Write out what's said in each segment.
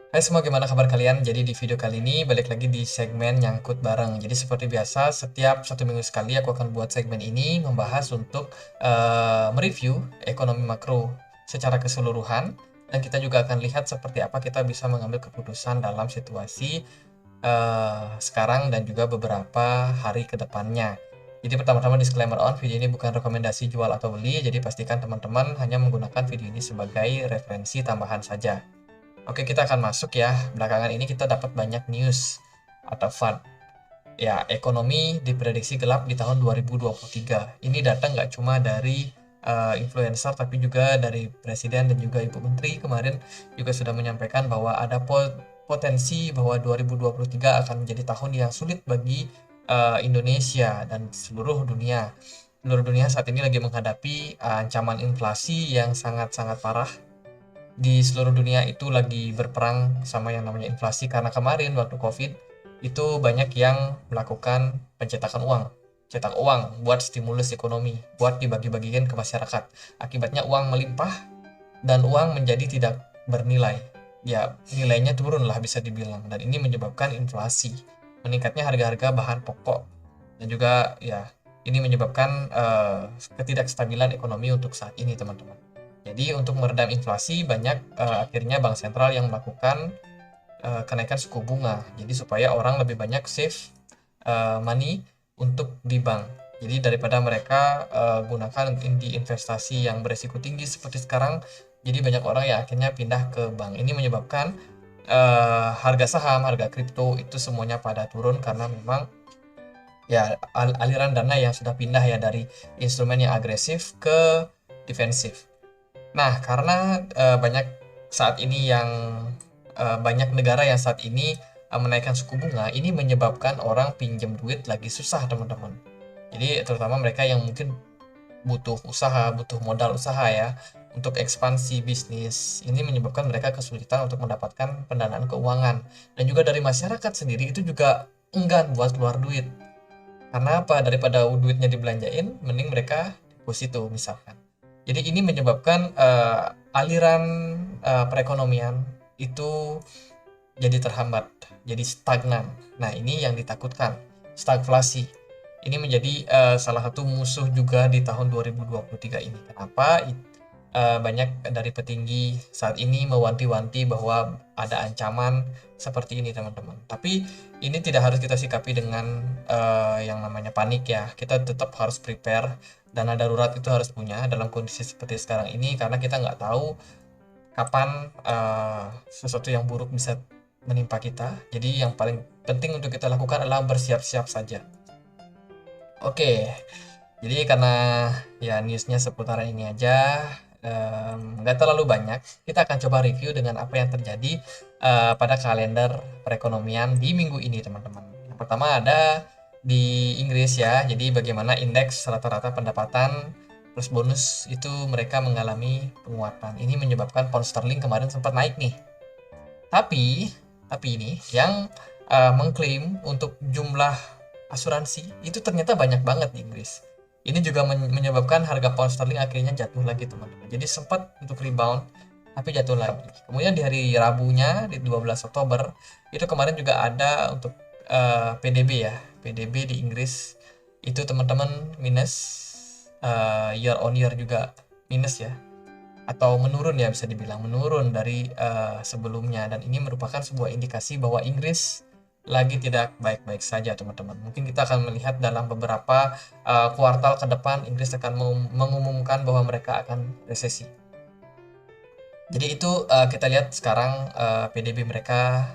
Hai semua, gimana kabar kalian? Jadi di video kali ini balik lagi di segmen nyangkut bareng. Jadi seperti biasa, setiap 1 minggu sekali aku akan buat segmen ini membahas untuk mereview ekonomi makro secara keseluruhan. Dan kita juga akan lihat seperti apa kita bisa mengambil keputusan dalam situasi sekarang dan juga beberapa hari ke depannya. Jadi pertama-tama disclaimer on, video ini bukan rekomendasi jual atau beli, jadi pastikan teman-teman hanya menggunakan video ini sebagai referensi tambahan saja. Oke, kita akan masuk ya. Belakangan ini kita dapat banyak news atau fun. Ya, ekonomi diprediksi gelap di tahun 2023. Ini data nggak cuma dari influencer, tapi juga dari Presiden dan juga Ibu Menteri kemarin juga sudah menyampaikan bahwa ada potensi bahwa 2023 akan menjadi tahun yang sulit bagi Indonesia dan seluruh dunia. Seluruh dunia saat ini lagi menghadapi ancaman inflasi yang sangat-sangat parah. Di seluruh dunia itu lagi berperang sama yang namanya inflasi, karena kemarin waktu COVID itu banyak yang melakukan pencetakan uang, cetak uang buat stimulus ekonomi, buat dibagi-bagikan ke masyarakat. Akibatnya uang melimpah dan uang menjadi tidak bernilai. Ya, nilainya turun lah bisa dibilang, dan ini menyebabkan inflasi, meningkatnya harga-harga bahan pokok, dan juga ya ini menyebabkan ketidakstabilan ekonomi untuk saat ini, teman-teman. Jadi untuk meredam inflasi banyak akhirnya bank sentral yang melakukan kenaikan suku bunga. Jadi supaya orang lebih banyak save money untuk di bank. Jadi daripada mereka gunakan di investasi yang beresiko tinggi seperti sekarang, jadi banyak orang yang akhirnya pindah ke bank. Ini menyebabkan harga saham, harga kripto itu semuanya pada turun karena memang ya aliran dana yang sudah pindah ya dari instrumen yang agresif ke defensif. Nah, karena banyak saat ini yang banyak negara yang saat ini menaikkan suku bunga, ini menyebabkan orang pinjam duit lagi susah, teman-teman. Jadi terutama mereka yang mungkin butuh usaha, butuh modal usaha ya untuk ekspansi bisnis. Ini menyebabkan mereka kesulitan untuk mendapatkan pendanaan keuangan. Dan juga dari masyarakat sendiri itu juga enggan buat keluar duit. Karena apa? Daripada duitnya dibelanjain, mending mereka deposito misalkan. Jadi ini menyebabkan aliran perekonomian itu jadi terhambat, jadi stagnan. Nah, ini yang ditakutkan, stagflasi. Ini menjadi salah satu musuh juga di tahun 2023 ini. Kenapa? Banyak dari petinggi saat ini mewanti-wanti bahwa ada ancaman seperti ini, teman-teman. Tapi ini tidak harus kita sikapi dengan yang namanya panik ya. Kita tetap harus prepare, dana darurat itu harus punya dalam kondisi seperti sekarang ini, karena kita nggak tahu kapan sesuatu yang buruk bisa menimpa kita. Jadi yang paling penting untuk kita lakukan adalah bersiap-siap saja. Oke, jadi karena ya newsnya seputar ini aja, nggak terlalu banyak, kita akan coba review dengan apa yang terjadi pada kalender perekonomian di minggu ini, teman-teman. Yang pertama ada di Inggris ya, jadi bagaimana indeks rata-rata pendapatan plus bonus itu mereka mengalami penguatan. Ini menyebabkan pound sterling kemarin sempat naik nih. Tapi ini yang mengklaim untuk jumlah asuransi itu ternyata banyak banget di Inggris. Ini juga menyebabkan harga pound sterling akhirnya jatuh lagi, teman-teman. Jadi sempat untuk rebound tapi jatuh lagi. Kemudian di hari Rabunya di 12 Oktober itu kemarin juga ada untuk PDB ya. PDB di Inggris itu, teman-teman, minus, year on year juga minus ya, atau menurun ya, bisa dibilang menurun dari sebelumnya, dan ini merupakan sebuah indikasi bahwa Inggris lagi tidak baik-baik saja, teman-teman. Mungkin kita akan melihat dalam beberapa kuartal ke depan Inggris akan mengumumkan bahwa mereka akan resesi. Jadi itu kita lihat sekarang PDB mereka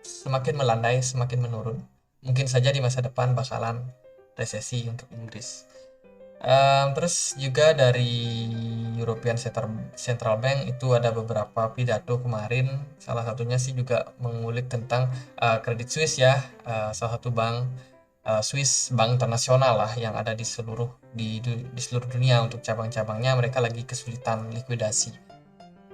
semakin melandai, semakin menurun. Mungkin saja di masa depan bakalan resesi untuk Inggris. Terus juga dari European Central Bank itu ada beberapa pidato kemarin. Salah satunya sih juga mengulik tentang Credit Suisse ya, salah satu bank Swiss, bank internasional lah yang ada di seluruh dunia. Untuk cabang-cabangnya mereka lagi kesulitan likuidasi.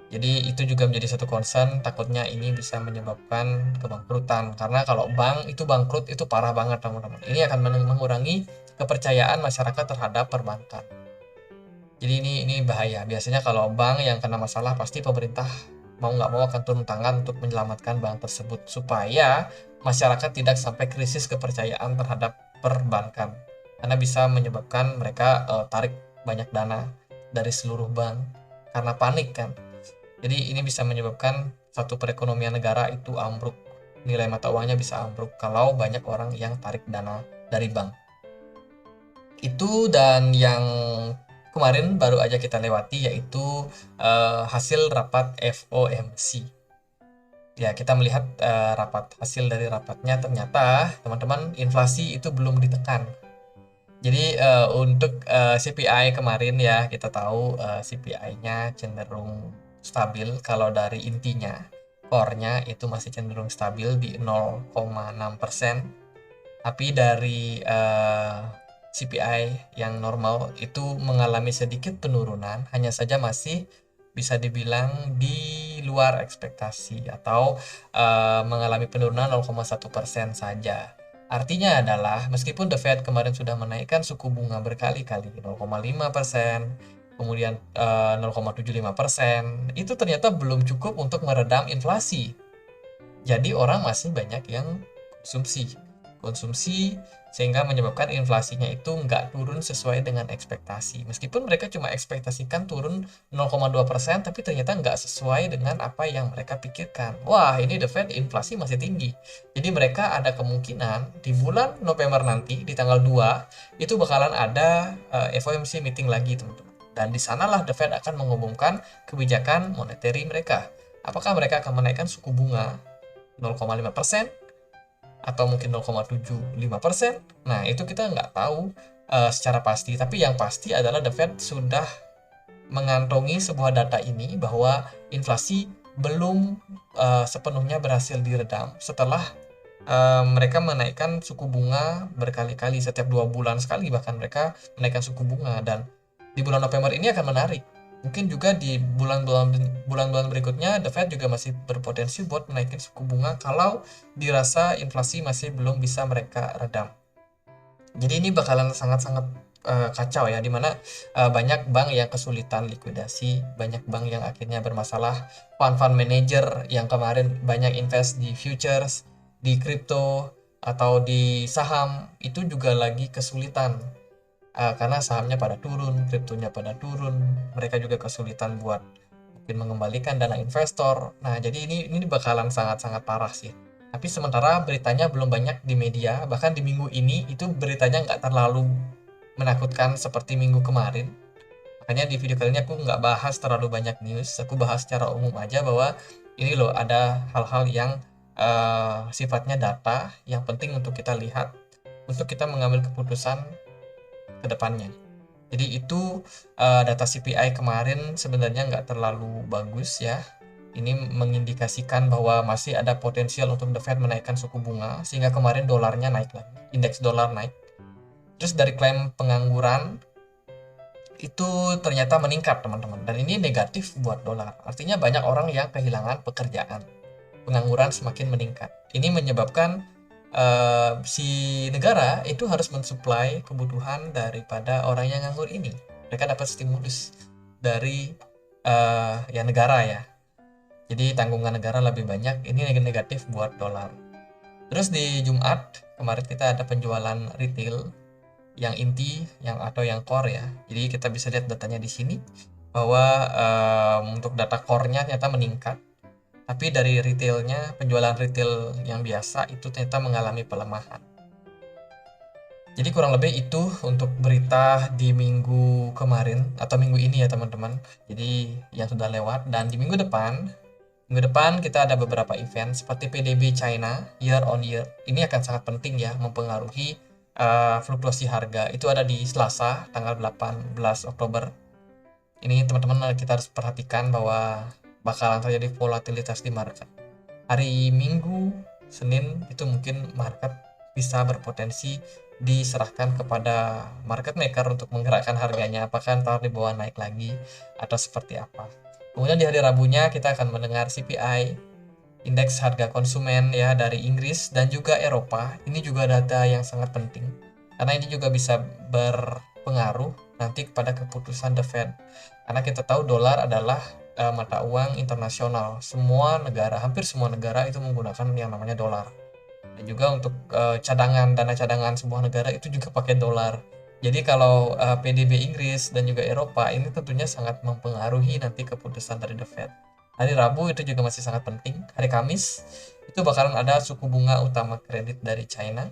Jadi itu juga menjadi satu concern, takutnya ini bisa menyebabkan kebangkrutan. Karena kalau bank itu bangkrut itu parah banget, teman-teman. Ini akan mengurangi kepercayaan masyarakat terhadap perbankan. Jadi ini bahaya. Biasanya kalau bank yang kena masalah pasti pemerintah mau nggak mau akan turun tangan untuk menyelamatkan bank tersebut supaya masyarakat tidak sampai krisis kepercayaan terhadap perbankan, karena bisa menyebabkan mereka tarik banyak dana dari seluruh bank karena panik kan. Jadi ini bisa menyebabkan satu perekonomian negara itu ambruk, nilai mata uangnya bisa ambruk kalau banyak orang yang tarik dana dari bank. Itu, dan yang kemarin baru aja kita lewati yaitu hasil rapat FOMC. Ya, kita melihat hasil dari rapatnya, ternyata teman-teman inflasi itu belum ditekan. Jadi untuk CPI kemarin ya, kita tahu CPI-nya cenderung stabil. Kalau dari intinya, core-nya itu masih cenderung stabil di 0,6%. Tapi dari CPI yang normal itu mengalami sedikit penurunan, hanya saja masih bisa dibilang di luar ekspektasi atau mengalami penurunan 0,1% saja. Artinya adalah meskipun The Fed kemarin sudah menaikkan suku bunga berkali-kali 0,5%, kemudian 0,75%, itu ternyata belum cukup untuk meredam inflasi. Jadi orang masih banyak yang konsumsi sehingga menyebabkan inflasinya itu nggak turun sesuai dengan ekspektasi. Meskipun mereka cuma ekspektasikan turun 0,2%, tapi ternyata nggak sesuai dengan apa yang mereka pikirkan. Wah, ini The Fed inflasi masih tinggi. Jadi mereka ada kemungkinan di bulan November nanti, di tanggal 2, itu bakalan ada FOMC meeting lagi, teman-teman. Dan di sanalah The Fed akan mengumumkan kebijakan monetary mereka. Apakah mereka akan menaikkan suku bunga 0,5% atau mungkin 0,75%. Nah, itu kita nggak tahu secara pasti. Tapi yang pasti adalah The Fed sudah mengantongi sebuah data ini bahwa inflasi belum sepenuhnya berhasil diredam setelah mereka menaikkan suku bunga berkali-kali, setiap 2 bulan sekali bahkan mereka menaikkan suku bunga. Dan di bulan November ini akan menarik. Mungkin juga di bulan-bulan berikutnya The Fed juga masih berpotensi buat menaikin suku bunga kalau dirasa inflasi masih belum bisa mereka redam. Jadi ini bakalan sangat-sangat kacau ya, dimana banyak bank yang kesulitan likuidasi, banyak bank yang akhirnya bermasalah, fund manager yang kemarin banyak invest di futures, di kripto, atau di saham, itu juga lagi kesulitan. Karena sahamnya pada turun, kriptonya pada turun, mereka juga kesulitan buat mungkin mengembalikan dana investor. Nah, jadi ini bakalan sangat-sangat parah sih. Tapi sementara beritanya belum banyak di media, bahkan di minggu ini itu beritanya nggak terlalu menakutkan seperti minggu kemarin. Makanya di video kali ini aku nggak bahas terlalu banyak news, aku bahas secara umum aja bahwa ini loh ada hal-hal yang sifatnya data yang penting untuk kita lihat, untuk kita mengambil keputusan ke depannya. Jadi itu data CPI kemarin sebenarnya nggak terlalu bagus ya. Ini mengindikasikan bahwa masih ada potensial untuk The Fed menaikkan suku bunga, sehingga kemarin dolarnya naik lagi, indeks dolar naik. Terus dari klaim pengangguran itu ternyata meningkat, teman-teman. Dan ini negatif buat dolar. Artinya banyak orang yang kehilangan pekerjaan. Pengangguran semakin meningkat. Ini menyebabkan si negara itu harus mensuplai kebutuhan daripada orang yang nganggur ini. Mereka dapat stimulus dari ya negara ya. Jadi tanggungan negara lebih banyak. Ini negatif buat dolar. Terus di Jumat kemarin kita ada penjualan retail yang inti, atau yang core ya. Jadi kita bisa lihat datanya di sini bahwa untuk data core-nya ternyata meningkat. Tapi dari retailnya, penjualan retail yang biasa itu ternyata mengalami pelemahan. Jadi kurang lebih itu untuk berita di minggu kemarin atau minggu ini ya teman-teman. Jadi yang sudah lewat, dan di minggu depan kita ada beberapa event seperti PDB China year on year. Ini akan sangat penting ya, mempengaruhi fluktuasi harga. Itu ada di Selasa tanggal 18 Oktober. Ini teman-teman kita harus perhatikan bahwa bakalan terjadi volatilitas di market. Hari Minggu, Senin itu mungkin market bisa berpotensi diserahkan kepada market maker untuk menggerakkan harganya, apakah ntar di bawah naik lagi atau seperti apa. Kemudian di hari Rabunya kita akan mendengar CPI, indeks harga konsumen ya dari Inggris dan juga Eropa. Ini juga data yang sangat penting karena ini juga bisa berpengaruh nanti kepada keputusan The Fed. Karena kita tahu dolar adalah mata uang internasional. Semua negara, hampir semua negara itu menggunakan yang namanya dolar. Dan juga untuk dana cadangan sebuah negara itu juga pakai dolar. Jadi kalau PDB Inggris dan juga Eropa ini tentunya sangat mempengaruhi nanti keputusan dari The Fed. Hari Rabu itu juga masih sangat penting. Hari Kamis itu bakalan ada suku bunga utama kredit dari China.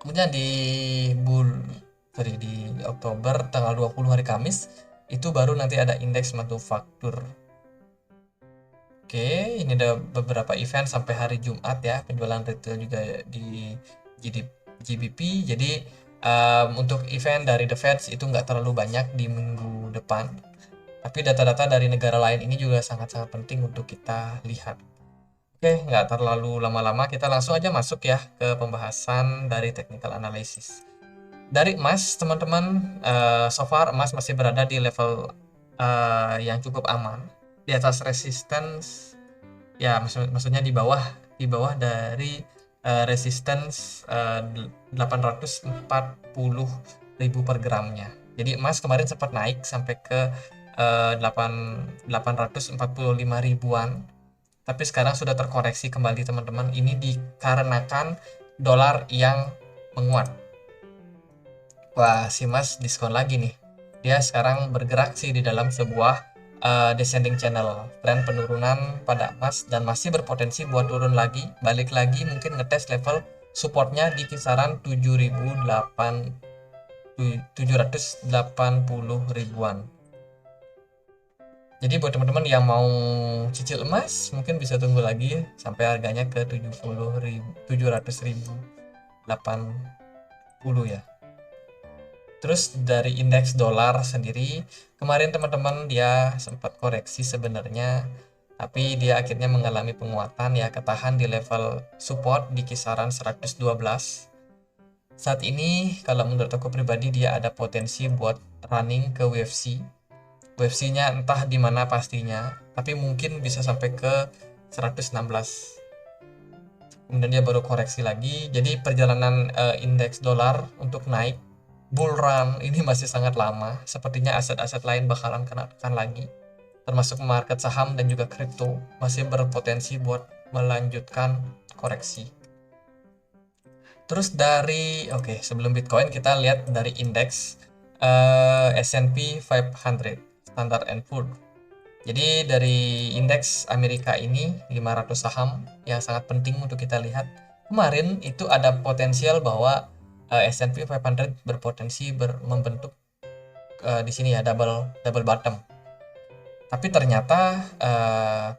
Kemudian di Oktober tanggal 20 hari Kamis itu baru nanti ada indeks manufaktur. Oke, ini ada beberapa event sampai hari Jumat ya, penjualan retail juga di GBP. Jadi untuk event dari The Fed itu nggak terlalu banyak di minggu depan. Tapi data-data dari negara lain ini juga sangat-sangat penting untuk kita lihat. Oke, nggak terlalu lama-lama, kita langsung aja masuk ya ke pembahasan dari technical analysis. Dari emas, teman-teman, so far emas masih berada di level yang cukup aman, di atas resistance, ya maksudnya di bawah dari resistance 840.000 per gramnya. Jadi emas kemarin sempat naik sampai ke 845 ribuan, tapi sekarang sudah terkoreksi kembali teman-teman. Ini dikarenakan dolar yang menguat. Wah, si Mas diskon lagi nih. Dia sekarang bergerak sih di dalam sebuah descending channel, tren penurunan pada emas, dan masih berpotensi buat turun lagi, balik lagi mungkin ngetes level supportnya di kisaran 780 ribuan. Jadi buat teman-teman yang mau cicil emas mungkin bisa tunggu lagi sampai harganya ke 700.080 ya. Terus dari indeks dolar sendiri, kemarin teman-teman dia sempat koreksi sebenarnya, tapi dia akhirnya mengalami penguatan ya, ketahan di level support di kisaran 112. Saat ini kalau menurut aku pribadi dia ada potensi buat running ke WFC. WFC-nya entah di mana pastinya, tapi mungkin bisa sampai ke 116. Kemudian dia baru koreksi lagi. Jadi perjalanan indeks dolar untuk naik bull run ini masih sangat lama. Sepertinya aset-aset lain bakalan kenakan lagi, termasuk market saham dan juga kripto masih berpotensi buat melanjutkan koreksi. Terus sebelum Bitcoin kita lihat dari indeks S&P 500 Standard & Poor's. Jadi dari indeks Amerika ini 500 saham yang sangat penting untuk kita lihat. Kemarin itu ada potensial bahwa S&P 500 berpotensi membentuk di sini ya double bottom. Tapi ternyata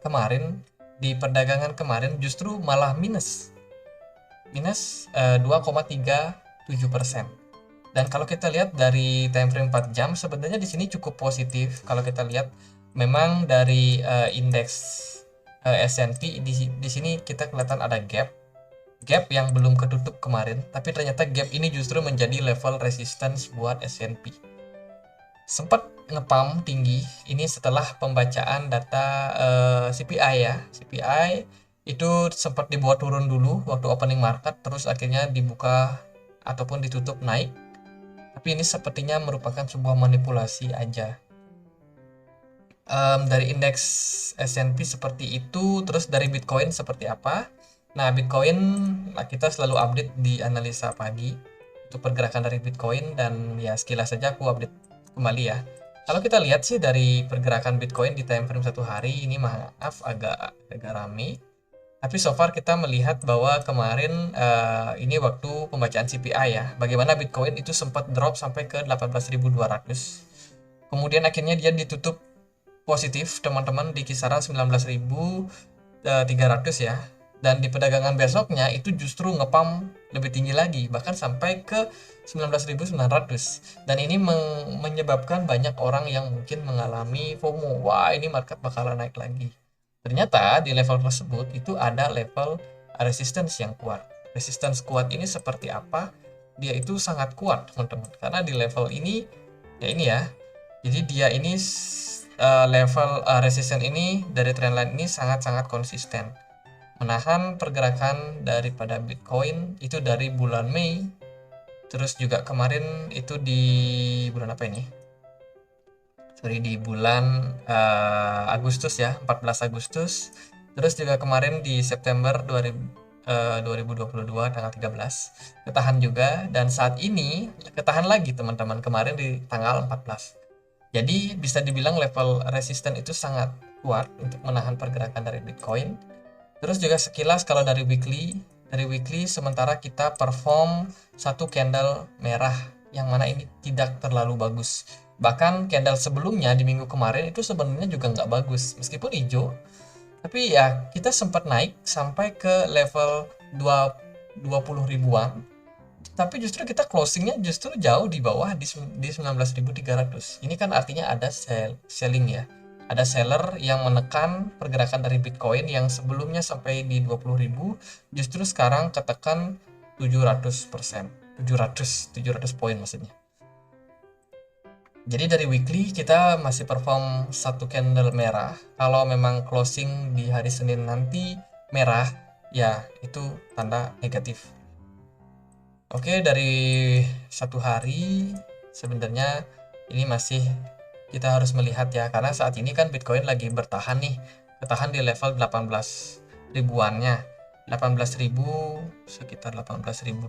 kemarin di perdagangan kemarin justru malah minus 2,37%. Dan kalau kita lihat dari time frame 4 jam sebenarnya di sini cukup positif. Kalau kita lihat memang dari indeks S&P di sini kita kelihatan ada gap yang belum ketutup kemarin, tapi ternyata gap ini justru menjadi level resistance buat S&P. Sempat ngepump tinggi ini setelah pembacaan data CPI ya. CPI itu sempat dibuat turun dulu waktu opening market, terus akhirnya dibuka ataupun ditutup naik. Tapi ini sepertinya merupakan sebuah manipulasi aja. Dari indeks S&P seperti itu. Terus dari Bitcoin seperti apa? Nah, Bitcoin kita selalu update di analisa pagi untuk pergerakan dari Bitcoin, dan ya sekilas saja aku update kembali ya. Kalau kita lihat sih dari pergerakan Bitcoin di time frame 1 hari ini, maaf agak rame. Tapi so far kita melihat bahwa kemarin ini waktu pembacaan CPI ya, bagaimana Bitcoin itu sempat drop sampai ke 18.200. Kemudian akhirnya dia ditutup positif teman-teman di kisaran 19.300 ya. Dan di perdagangan besoknya itu justru ngepump lebih tinggi lagi, bahkan sampai ke 19.900. Dan ini menyebabkan banyak orang yang mungkin mengalami FOMO. Wah, ini market bakalan naik lagi. Ternyata di level tersebut itu ada level resistance yang kuat. Resistance kuat ini seperti apa? Dia itu sangat kuat, teman-teman. Karena di level ini, ya ini ya. Jadi dia ini level resistance ini dari trendline ini sangat-sangat konsisten. Menahan pergerakan daripada Bitcoin itu dari bulan Mei. Terus juga kemarin itu di bulan apa ini? sorry, di bulan Agustus ya, 14 Agustus. Terus juga kemarin di September 2022 tanggal 13 ketahan juga, dan saat ini ketahan lagi teman-teman kemarin di tanggal 14. Jadi bisa dibilang level resisten itu sangat kuat untuk menahan pergerakan dari Bitcoin. Terus juga sekilas kalau dari weekly sementara kita perform satu candle merah yang mana ini tidak terlalu bagus. Bahkan candle sebelumnya di minggu kemarin itu sebenarnya juga nggak bagus, meskipun hijau, tapi ya kita sempat naik sampai ke level 20 ribuan, tapi justru kita closingnya justru jauh di bawah di 19.300. Ini kan artinya ada selling ya. Ada seller yang menekan pergerakan dari Bitcoin yang sebelumnya sampai di 20.000, justru sekarang ketekan 700%. 700 poin maksudnya. Jadi dari weekly kita masih perform satu candle merah. Kalau memang closing di hari Senin nanti merah, ya itu tanda negatif. Oke, dari satu hari sebenarnya ini masih kita harus melihat ya, karena saat ini kan Bitcoin lagi bertahan nih, bertahan di level 18 ribuannya. 18.000, sekitar 18.700,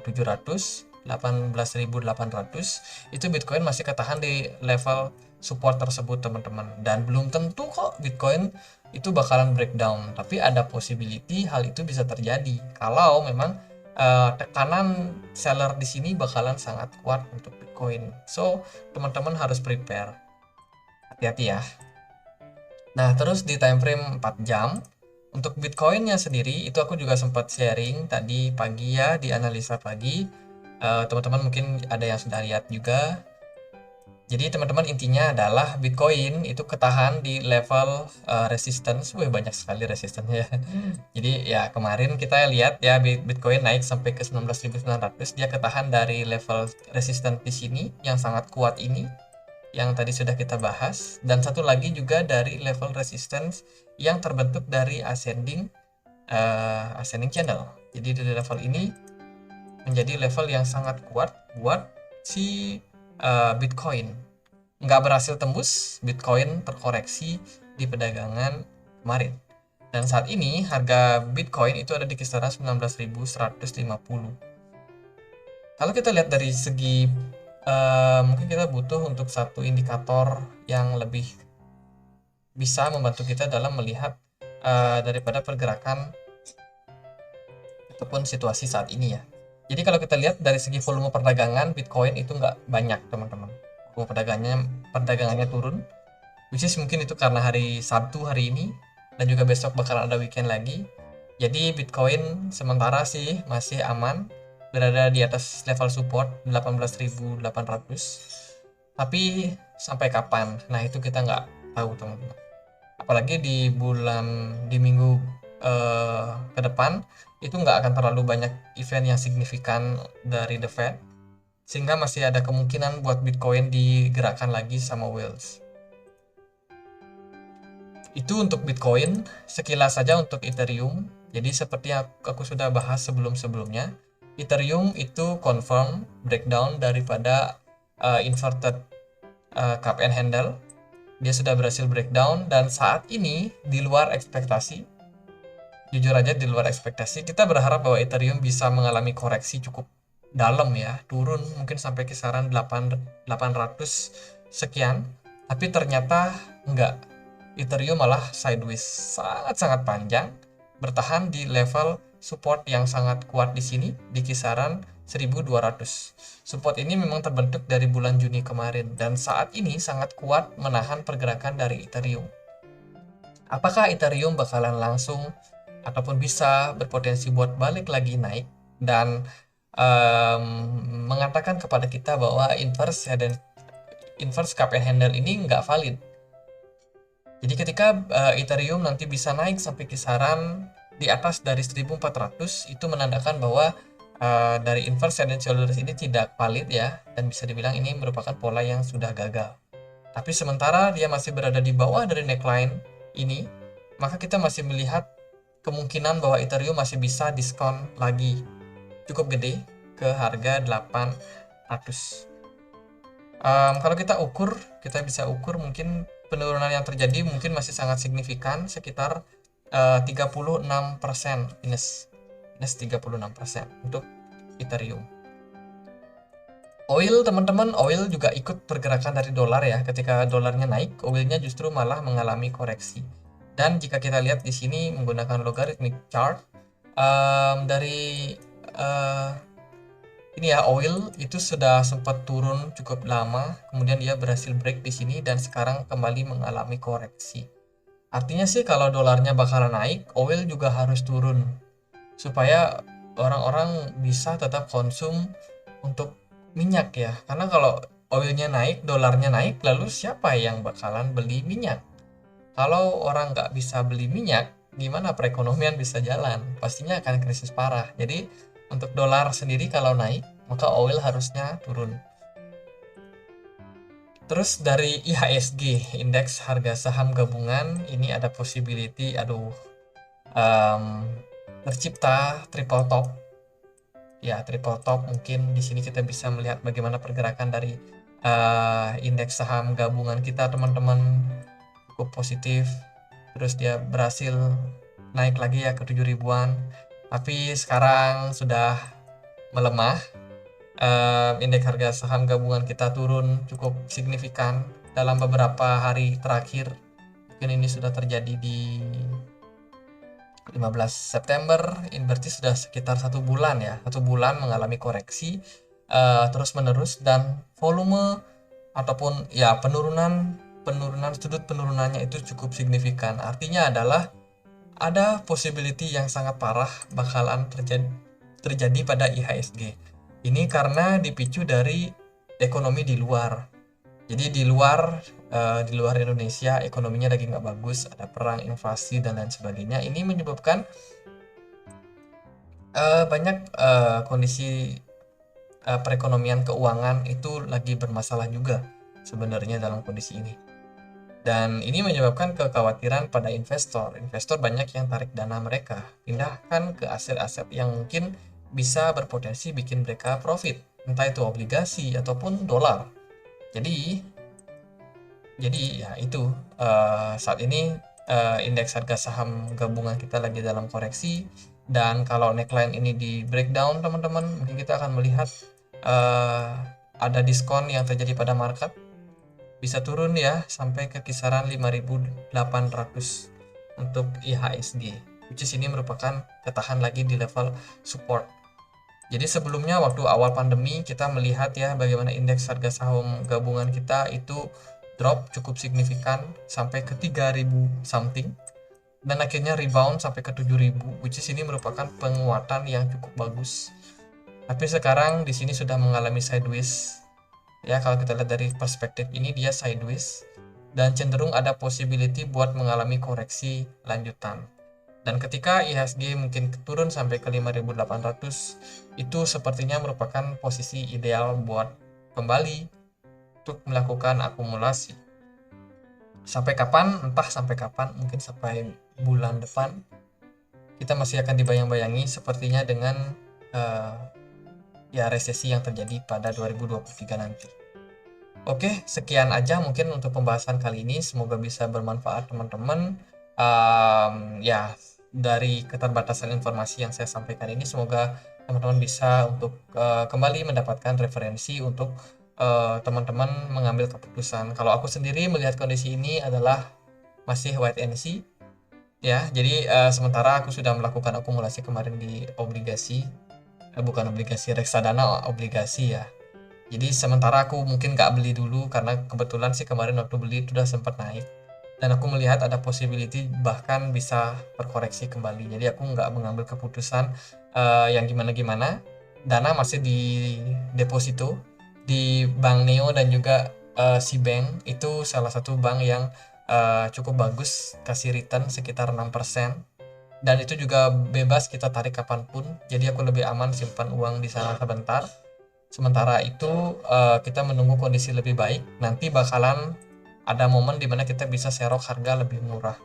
18.800 itu Bitcoin masih ketahan di level support tersebut teman-teman, dan belum tentu kok Bitcoin itu bakalan breakdown, tapi ada possibility hal itu bisa terjadi kalau memang tekanan seller di sini bakalan sangat kuat untuk Bitcoin. So teman-teman harus prepare, hati-hati ya. Nah, terus di time frame 4 jam untuk Bitcoinnya sendiri itu aku juga sempat sharing tadi pagi ya, di analisa pagi. Teman-teman mungkin ada yang sudah lihat juga. Jadi teman-teman, intinya adalah Bitcoin itu ketahan di level resistance. Wih, banyak sekali resistannya. Jadi ya kemarin kita lihat ya Bitcoin naik sampai ke 19.900, dia ketahan dari level resistance di sini yang sangat kuat ini yang tadi sudah kita bahas, dan satu lagi juga dari level resistance yang terbentuk dari ascending channel. Jadi dari level ini menjadi level yang sangat kuat buat si Bitcoin. Nggak berhasil tembus, Bitcoin terkoreksi di perdagangan kemarin. Dan saat ini harga Bitcoin itu ada di kisaran 19.150. Kalau kita lihat dari segi mungkin kita butuh untuk satu indikator yang lebih bisa membantu kita dalam melihat daripada pergerakan ataupun situasi saat ini ya. Jadi kalau kita lihat dari segi volume perdagangan Bitcoin itu nggak banyak teman-teman. Volume perdagangannya turun, which is mungkin itu karena hari Sabtu hari ini, dan juga besok bakal ada weekend lagi. Jadi Bitcoin sementara sih masih aman, berada di atas level support 18.800. Tapi sampai kapan? Nah itu kita nggak tahu teman-teman. Apalagi di minggu ke depan itu nggak akan terlalu banyak event yang signifikan dari The Fed, sehingga masih ada kemungkinan buat Bitcoin digerakkan lagi sama whales. Itu untuk Bitcoin. Sekilas saja untuk Ethereum. Jadi seperti yang aku sudah bahas sebelum-sebelumnya, Ethereum itu confirm breakdown daripada inverted cup and handle. Dia sudah berhasil breakdown, dan saat ini di luar ekspektasi. Jujur aja di luar ekspektasi. Kita berharap bahwa Ethereum bisa mengalami koreksi cukup dalam ya, turun mungkin sampai kisaran 800 sekian, tapi ternyata enggak. Ethereum malah sideways sangat-sangat panjang, bertahan di level support yang sangat kuat di sini di kisaran 1200. Support ini memang terbentuk dari bulan Juni kemarin, dan saat ini sangat kuat menahan pergerakan dari Ethereum. Apakah Ethereum bakalan langsung ataupun bisa berpotensi buat balik lagi naik dan mengatakan kepada kita bahwa inverse cup and handle ini nggak valid. Jadi ketika Ethereum nanti bisa naik sampai kisaran di atas dari 1400, itu menandakan bahwa dari inverse head and shoulders ini tidak valid ya, dan bisa dibilang ini merupakan pola yang sudah gagal. Tapi sementara dia masih berada di bawah dari neckline ini, maka kita masih melihat kemungkinan bahwa Ethereum masih bisa diskon lagi cukup gede ke harga 800. Kalau kita bisa ukur mungkin penurunan yang terjadi mungkin masih sangat signifikan, sekitar 36% minus, 36% untuk Ethereum. Oil, teman-teman, oil juga ikut pergerakan dari dolar ya. Ketika dolarnya naik, oilnya justru malah mengalami koreksi. Dan jika kita lihat di sini menggunakan logarithmic chart, dari eh, ini ya, oil itu sudah sempat turun cukup lama, kemudian dia berhasil break di sini dan sekarang kembali mengalami koreksi. Artinya sih kalau dolarnya bakalan naik, oil juga harus turun supaya orang-orang bisa tetap konsum untuk minyak ya. Karena kalau oilnya naik, dolarnya naik, lalu siapa yang bakalan beli minyak? Kalau orang nggak bisa beli minyak, gimana perekonomian bisa jalan? Pastinya akan krisis parah. Jadi untuk dolar sendiri kalau naik, maka oil harusnya turun. Terus dari IHSG, Indeks Harga Saham Gabungan, ini ada possibility, em, tercipta triple top. Ya, triple top mungkin di sini kita bisa melihat bagaimana pergerakan dari indeks saham gabungan kita, teman-teman, cukup positif. Terus dia berhasil naik lagi ya ke 7 ribuan. Tapi sekarang sudah melemah. Indeks harga saham gabungan kita turun cukup signifikan dalam beberapa hari terakhir. Mungkin ini sudah terjadi di 15 September, ini berarti sudah sekitar 1 bulan ya. 1 bulan mengalami koreksi terus menerus, dan volume ataupun ya penurunan sudut penurunannya itu cukup signifikan. Artinya adalah ada possibility yang sangat parah bakalan terjadi pada IHSG. Ini karena dipicu dari ekonomi di luar. Jadi di luar Indonesia ekonominya lagi nggak bagus, ada perang, inflasi dan lain sebagainya. Ini menyebabkan banyak kondisi perekonomian keuangan itu lagi bermasalah juga sebenarnya dalam kondisi ini. Dan ini menyebabkan kekhawatiran pada investor. Investor banyak yang tarik dana mereka, pindahkan ke aset-aset yang mungkin bisa berpotensi bikin mereka profit, entah itu obligasi ataupun dolar. Jadi ya itu, saat ini indeks harga saham gabungan kita lagi dalam koreksi, dan kalau neckline ini di breakdown, teman-teman, mungkin kita akan melihat ada diskon yang terjadi pada market, bisa turun ya sampai ke kisaran 5.800 untuk IHSG, which is ini merupakan ketahan lagi di level support. Jadi sebelumnya waktu awal pandemi kita melihat ya bagaimana indeks harga saham gabungan kita itu drop cukup signifikan sampai ke 3.000 something, dan akhirnya rebound sampai ke 7.000, which is ini merupakan penguatan yang cukup bagus. Tapi sekarang di sini sudah mengalami sideways. Ya, kalau kita lihat dari perspektif ini dia sideways dan cenderung ada possibility buat mengalami koreksi lanjutan. Dan ketika IHSG mungkin turun sampai ke 5.800, itu sepertinya merupakan posisi ideal buat kembali untuk melakukan akumulasi. Sampai kapan? Entah sampai kapan, mungkin sampai bulan depan. Kita masih akan dibayang-bayangi sepertinya dengan ya resesi yang terjadi pada 2023 nanti. Oke, sekian aja mungkin untuk pembahasan kali ini. Semoga bisa bermanfaat, teman-teman. Ya, dari keterbatasan informasi yang saya sampaikan ini, semoga teman-teman bisa untuk kembali mendapatkan referensi untuk teman-teman mengambil keputusan. Kalau aku sendiri melihat kondisi ini adalah masih wait and see. Ya, jadi sementara aku sudah melakukan akumulasi kemarin di obligasi, bukan obligasi, reksadana obligasi ya. Jadi sementara aku mungkin nggak beli dulu karena kebetulan sih kemarin waktu beli itu udah sempat naik, dan aku melihat ada possibility bahkan bisa berkoreksi kembali. Jadi aku nggak mengambil keputusan yang gimana-gimana. Dana masih di deposito di Bank Neo dan juga Cbank, itu salah satu bank yang cukup bagus, kasih return sekitar 6%, dan itu juga bebas kita tarik kapanpun. Jadi aku lebih aman simpan uang di sana sebentar. Sementara itu kita menunggu kondisi lebih baik, nanti bakalan ada momen dimana kita bisa serok harga lebih murah.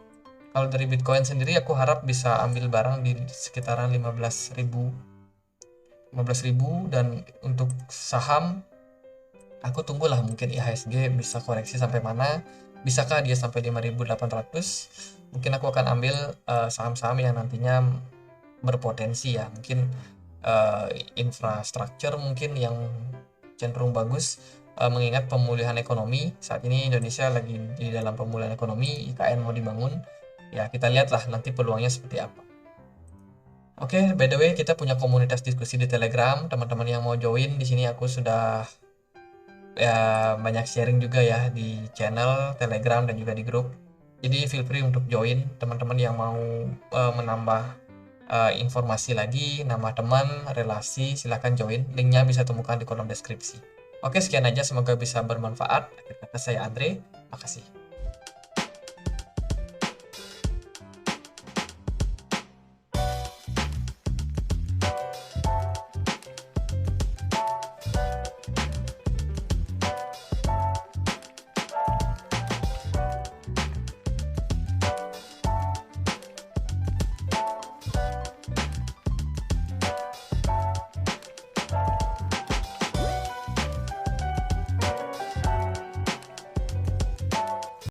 Kalau dari Bitcoin sendiri aku harap bisa ambil barang di sekitaran 15.000, dan untuk saham Aku tunggulah mungkin IHSG bisa koreksi sampai mana, bisakah dia sampai 5.800, mungkin aku akan ambil saham-saham yang nantinya berpotensi ya, mungkin infrastruktur mungkin yang cenderung bagus, mengingat pemulihan ekonomi. Saat ini Indonesia lagi di dalam pemulihan ekonomi, IKN mau dibangun, ya kita lihatlah nanti peluangnya seperti apa. Oke, by the way kita punya komunitas diskusi di Telegram, teman-teman yang mau join di sini aku sudah ya banyak sharing juga ya di channel Telegram dan juga di grup. Jadi feel free untuk join, teman-teman yang mau menambah informasi lagi, nama teman, relasi, silahkan join. Linknya bisa temukan di kolom deskripsi. Oke, sekian aja, semoga bisa bermanfaat. Akhir kata saya Andre, makasih.